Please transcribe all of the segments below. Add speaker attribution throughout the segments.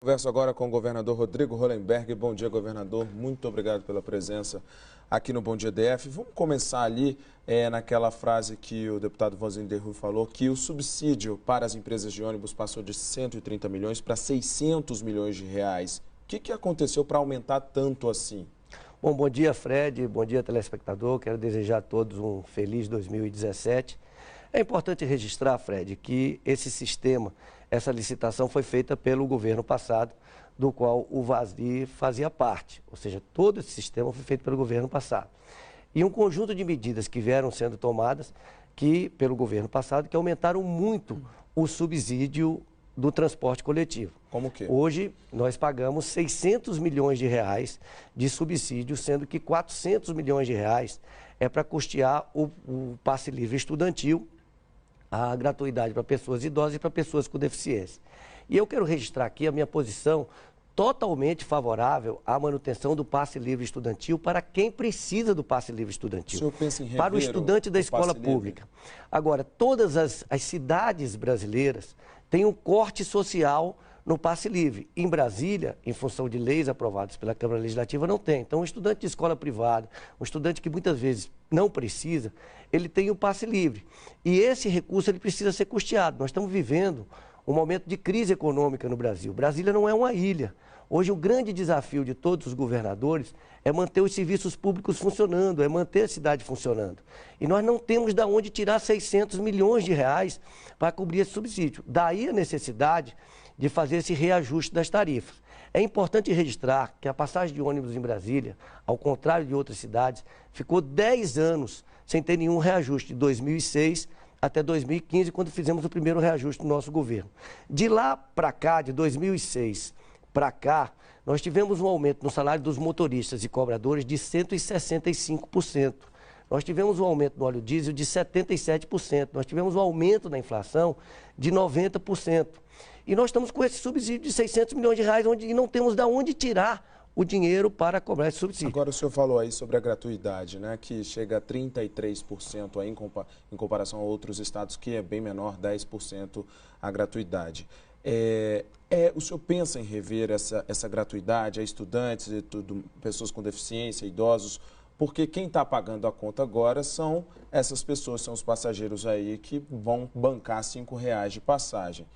Speaker 1: Converso agora com o governador Rodrigo Hollenberg. Bom dia, governador. Muito obrigado pela presença aqui no Bom Dia DF. Vamos começar ali naquela frase que o deputado Vozinho de Rui falou, que o subsídio para as empresas de ônibus passou de 130 milhões para 600 milhões de reais. O que aconteceu para aumentar tanto assim?
Speaker 2: Bom dia, Fred. Bom dia, telespectador. Quero desejar a todos um feliz 2017. É importante registrar, Fred, que esse sistema, essa licitação foi feita pelo governo passado, do qual o Vazir fazia parte. Ou seja, todo esse sistema foi feito pelo governo passado. E um conjunto de medidas que vieram sendo tomadas pelo governo passado, que aumentaram muito o subsídio do transporte coletivo.
Speaker 1: Como que?
Speaker 2: Hoje, nós pagamos 600 milhões de reais de subsídio, sendo que 400 milhões de reais é para custear o passe livre estudantil, a gratuidade para pessoas idosas e para pessoas com deficiência. E eu quero registrar aqui a minha posição totalmente favorável à manutenção do passe livre estudantil para quem precisa do passe livre estudantil.
Speaker 1: O senhor pensa em rever
Speaker 2: para o estudante da escola pública.
Speaker 1: Livre?
Speaker 2: Agora, todas as cidades brasileiras têm um corte social no passe livre. Em Brasília, em função de leis aprovadas pela Câmara Legislativa, não tem. Então, um estudante de escola privada, um estudante que muitas vezes não precisa, ele tem o passe livre. E esse recurso ele precisa ser custeado. Nós estamos vivendo um momento de crise econômica no Brasil. Brasília não é uma ilha. Hoje, o grande desafio de todos os governadores é manter os serviços públicos funcionando, é manter a cidade funcionando. E nós não temos de onde tirar 600 milhões de reais para cobrir esse subsídio. Daí a necessidade de fazer esse reajuste das tarifas. É importante registrar que a passagem de ônibus em Brasília, ao contrário de outras cidades, ficou 10 anos sem ter nenhum reajuste, de 2006 até 2015, quando fizemos o primeiro reajuste do nosso governo. De lá para cá, de 2006 para cá, nós tivemos um aumento no salário dos motoristas e cobradores de 165%. Nós tivemos um aumento no óleo diesel de 77%. Nós tivemos um aumento na inflação de 90%. E nós estamos com esse subsídio de 600 milhões de reais, onde não temos de onde tirar o dinheiro para cobrar esse subsídio.
Speaker 1: Agora, o senhor falou aí sobre a gratuidade, né, que chega a 33% aí em comparação a outros estados, que é bem menor, 10% a gratuidade. O senhor pensa em rever essa gratuidade a estudantes, pessoas com deficiência, idosos? Porque quem está pagando a conta agora são essas pessoas, são os passageiros aí que vão bancar R$5 de passagem.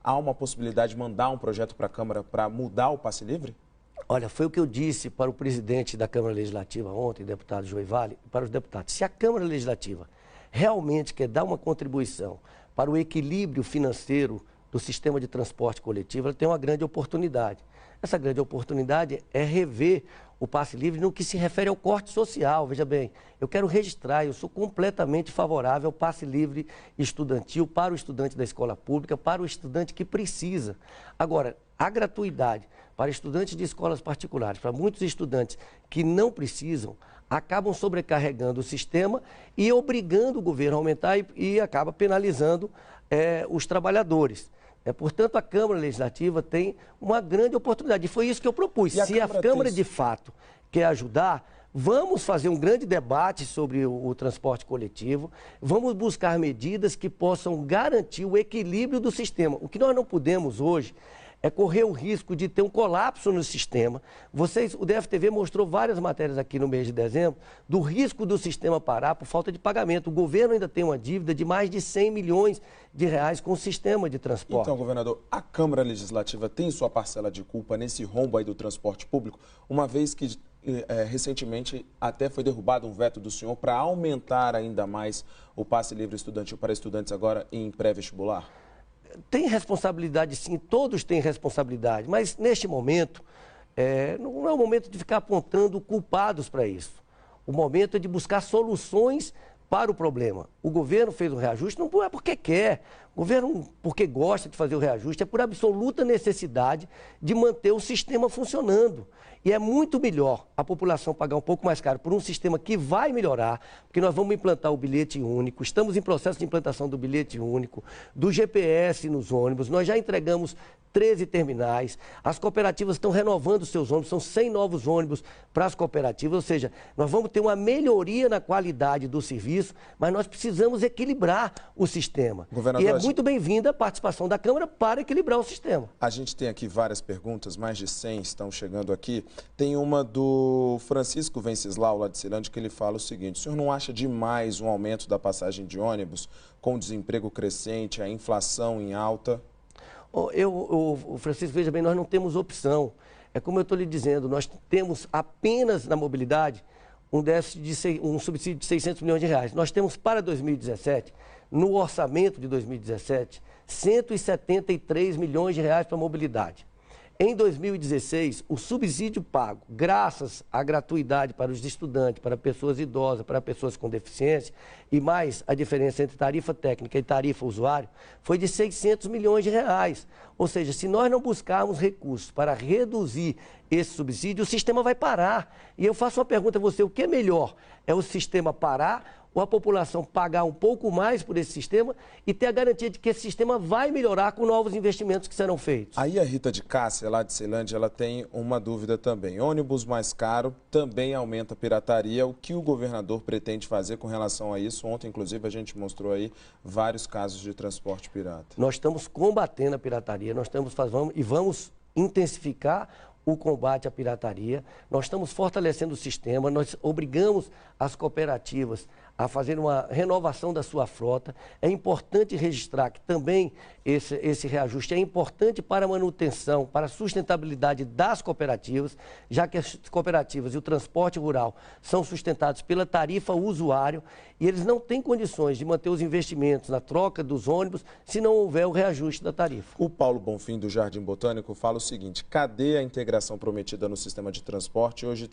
Speaker 1: Há uma possibilidade de mandar um projeto para a Câmara para mudar o passe livre?
Speaker 2: Olha, foi o que eu disse para o presidente da Câmara Legislativa ontem, deputado Joey Vale, e para os deputados. Se a Câmara Legislativa realmente quer dar uma contribuição para o equilíbrio financeiro do sistema de transporte coletivo, ela tem uma grande oportunidade. Essa grande oportunidade é rever o passe livre no que se refere ao corte social. Veja bem, eu quero registrar, eu sou completamente favorável ao passe livre estudantil para o estudante da escola pública, para o estudante que precisa. Agora, a gratuidade para estudantes de escolas particulares, para muitos estudantes que não precisam, acabam sobrecarregando o sistema e obrigando o governo a aumentar e acaba penalizando os trabalhadores. Portanto, a Câmara Legislativa tem uma grande oportunidade. E foi isso que eu propus. Se a Câmara de fato quer ajudar, vamos fazer um grande debate sobre o transporte coletivo, vamos buscar medidas que possam garantir o equilíbrio do sistema. O que nós não podemos hoje é correr o risco de ter um colapso no sistema. O DFTV mostrou várias matérias aqui no mês de dezembro do risco do sistema parar por falta de pagamento. O governo ainda tem uma dívida de mais de 100 milhões de reais com o sistema de transporte.
Speaker 1: Então, governador, a Câmara Legislativa tem sua parcela de culpa nesse rombo aí do transporte público, uma vez que recentemente até foi derrubado um veto do senhor para aumentar ainda mais o passe livre estudantil para estudantes agora em pré-vestibular?
Speaker 2: Tem responsabilidade, sim, todos têm responsabilidade, mas neste momento não é o momento de ficar apontando culpados para isso. O momento é de buscar soluções para o problema. O governo fez um reajuste, não é porque quer, o governo porque gosta de fazer o reajuste, é por absoluta necessidade de manter o sistema funcionando. E é muito melhor a população pagar um pouco mais caro por um sistema que vai melhorar, porque nós vamos implantar o bilhete único, estamos em processo de implantação do bilhete único, do GPS nos ônibus, nós já entregamos 13 terminais, as cooperativas estão renovando seus ônibus, são 100 novos ônibus para as cooperativas, ou seja, nós vamos ter uma melhoria na qualidade do serviço, mas nós precisamos equilibrar o sistema.
Speaker 1: Governador,
Speaker 2: e é muito bem-vinda a participação da Câmara para equilibrar o sistema.
Speaker 1: A gente tem aqui várias perguntas, mais de 100 estão chegando aqui. Tem uma do Francisco Venceslau, lá de Ceilândia, que ele fala o seguinte: o senhor não acha demais um aumento da passagem de ônibus com o desemprego crescente, a inflação em alta?
Speaker 2: O Francisco, veja bem, nós não temos opção. É como eu estou lhe dizendo, nós temos apenas na mobilidade um subsídio de 600 milhões de reais. Nós temos para 2017, no orçamento de 2017, 173 milhões de reais para a mobilidade. Em 2016, o subsídio pago, graças à gratuidade para os estudantes, para pessoas idosas, para pessoas com deficiência, e mais a diferença entre tarifa técnica e tarifa usuário, foi de 600 milhões de reais. Ou seja, se nós não buscarmos recursos para reduzir esse subsídio, o sistema vai parar. E eu faço uma pergunta a você: o que é melhor? É o sistema parar ou a população pagar um pouco mais por esse sistema e ter a garantia de que esse sistema vai melhorar com novos investimentos que serão feitos?
Speaker 1: Aí a Rita de Cássia, lá de Ceilândia, ela tem uma dúvida também. Ônibus mais caro também aumenta a pirataria. O que o governador pretende fazer com relação a isso? Ontem, inclusive, a gente mostrou aí vários casos de transporte pirata.
Speaker 2: Nós estamos combatendo a pirataria, vamos intensificar o combate à pirataria. Nós estamos fortalecendo o sistema, nós obrigamos as cooperativas a fazer uma renovação da sua frota. É importante registrar que também esse reajuste é importante para a manutenção, para a sustentabilidade das cooperativas, já que as cooperativas e o transporte rural são sustentados pela tarifa usuário e eles não têm condições de manter os investimentos na troca dos ônibus se não houver o reajuste da tarifa.
Speaker 1: O Paulo Bonfim, do Jardim Botânico, fala o seguinte: cadê a integração prometida no sistema de transporte? Hoje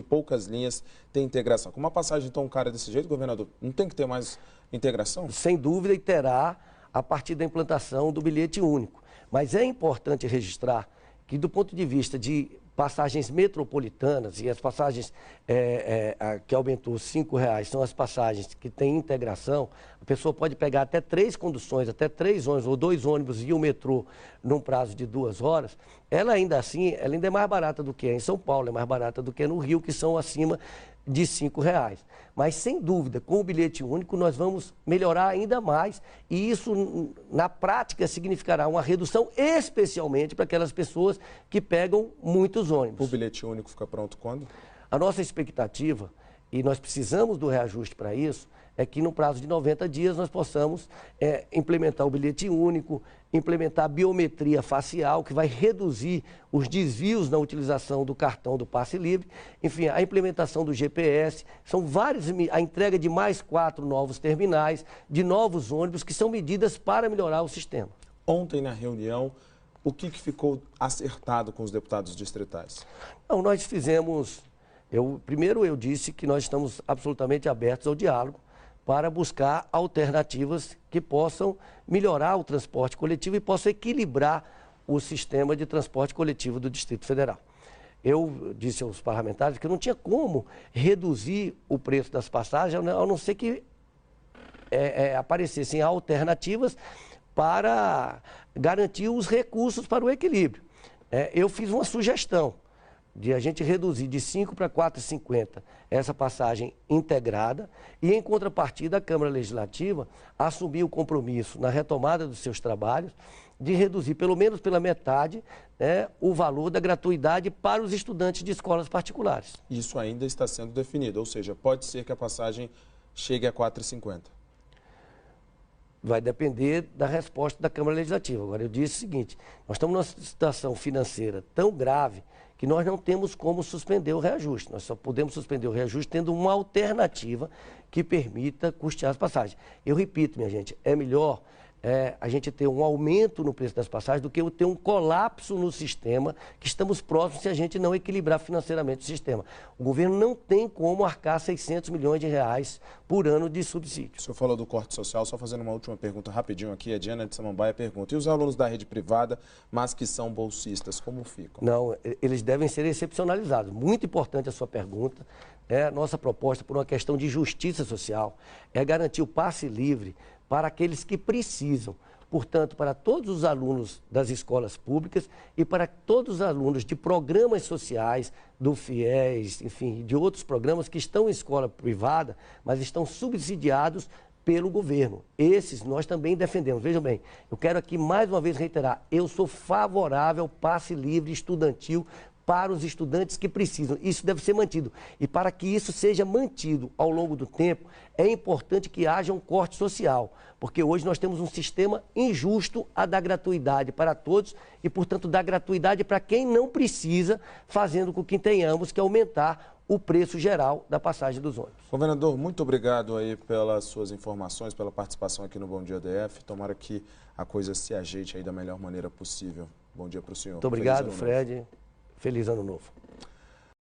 Speaker 1: poucas linhas têm integração. Com uma passagem tão cara desse jeito, governador, não tem que ter mais integração?
Speaker 2: Sem dúvida, e terá a partir da implantação do bilhete único. Mas é importante registrar que, do ponto de vista de passagens metropolitanas, e as passagens que aumentou R$ 5,00 são as passagens que têm integração, a pessoa pode pegar até 3 conduções, até 3 ônibus ou 2 ônibus e o metrô num prazo de 2 horas, ela ainda é mais barata do que é em São Paulo, é mais barata do que no Rio, que são acima de R$ 5,00. Mas, sem dúvida, com o bilhete único, nós vamos melhorar ainda mais e isso, na prática, significará uma redução, especialmente para aquelas pessoas que pegam muitos ônibus.
Speaker 1: O bilhete único fica pronto quando?
Speaker 2: A nossa expectativa, e nós precisamos do reajuste para isso, é que no prazo de 90 dias nós possamos implementar o bilhete único, implementar a biometria facial, que vai reduzir os desvios na utilização do cartão do passe livre, enfim, a implementação do GPS, são a entrega de mais 4 novos terminais, de novos ônibus, que são medidas para melhorar o sistema.
Speaker 1: Ontem, na reunião, o que ficou acertado com os deputados distritais?
Speaker 2: Não, nós fizemos... Primeiro eu disse que nós estamos absolutamente abertos ao diálogo para buscar alternativas que possam melhorar o transporte coletivo e possam equilibrar o sistema de transporte coletivo do Distrito Federal. Eu disse aos parlamentares que não tinha como reduzir o preço das passagens, a não ser que aparecessem alternativas para garantir os recursos para o equilíbrio. Eu fiz uma sugestão de a gente reduzir de 5 para 4,50 essa passagem integrada e, em contrapartida, a Câmara Legislativa assumir o compromisso, na retomada dos seus trabalhos, de reduzir pelo menos pela metade o valor da gratuidade para os estudantes de escolas particulares.
Speaker 1: Isso ainda está sendo definido, ou seja, pode ser que a passagem chegue a 4,50.
Speaker 2: Vai depender da resposta da Câmara Legislativa. Agora, eu disse o seguinte: nós estamos numa situação financeira tão grave que nós não temos como suspender o reajuste. Nós só podemos suspender o reajuste tendo uma alternativa que permita custear as passagens. Eu repito, minha gente, é melhor a gente ter um aumento no preço das passagens do que ter um colapso no sistema, que estamos próximos se a gente não equilibrar financeiramente o sistema. O governo não tem como arcar 600 milhões de reais por ano de subsídio.
Speaker 1: O senhor falou do corte social, só fazendo uma última pergunta rapidinho aqui. A Diana de Samambaia pergunta: e os alunos da rede privada, mas que são bolsistas, como ficam?
Speaker 2: Não, eles devem ser excepcionalizados. Muito importante a sua pergunta. Nossa proposta, por uma questão de justiça social, é garantir o passe livre para aqueles que precisam. Portanto, para todos os alunos das escolas públicas e para todos os alunos de programas sociais, do FIES, enfim, de outros programas que estão em escola privada, mas estão subsidiados pelo governo. Esses nós também defendemos. Vejam bem, eu quero aqui mais uma vez reiterar, eu sou favorável ao passe livre estudantil para os estudantes que precisam. Isso deve ser mantido. E para que isso seja mantido ao longo do tempo, é importante que haja um corte social, porque hoje nós temos um sistema injusto a dar gratuidade para todos e, portanto, dar gratuidade para quem não precisa, fazendo com que tenhamos que aumentar o preço geral da passagem dos ônibus.
Speaker 1: Governador, muito obrigado aí pelas suas informações, pela participação aqui no Bom Dia DF. Tomara que a coisa se ajeite aí da melhor maneira possível. Bom dia para o senhor.
Speaker 2: Muito obrigado, Fred. Feliz ano novo.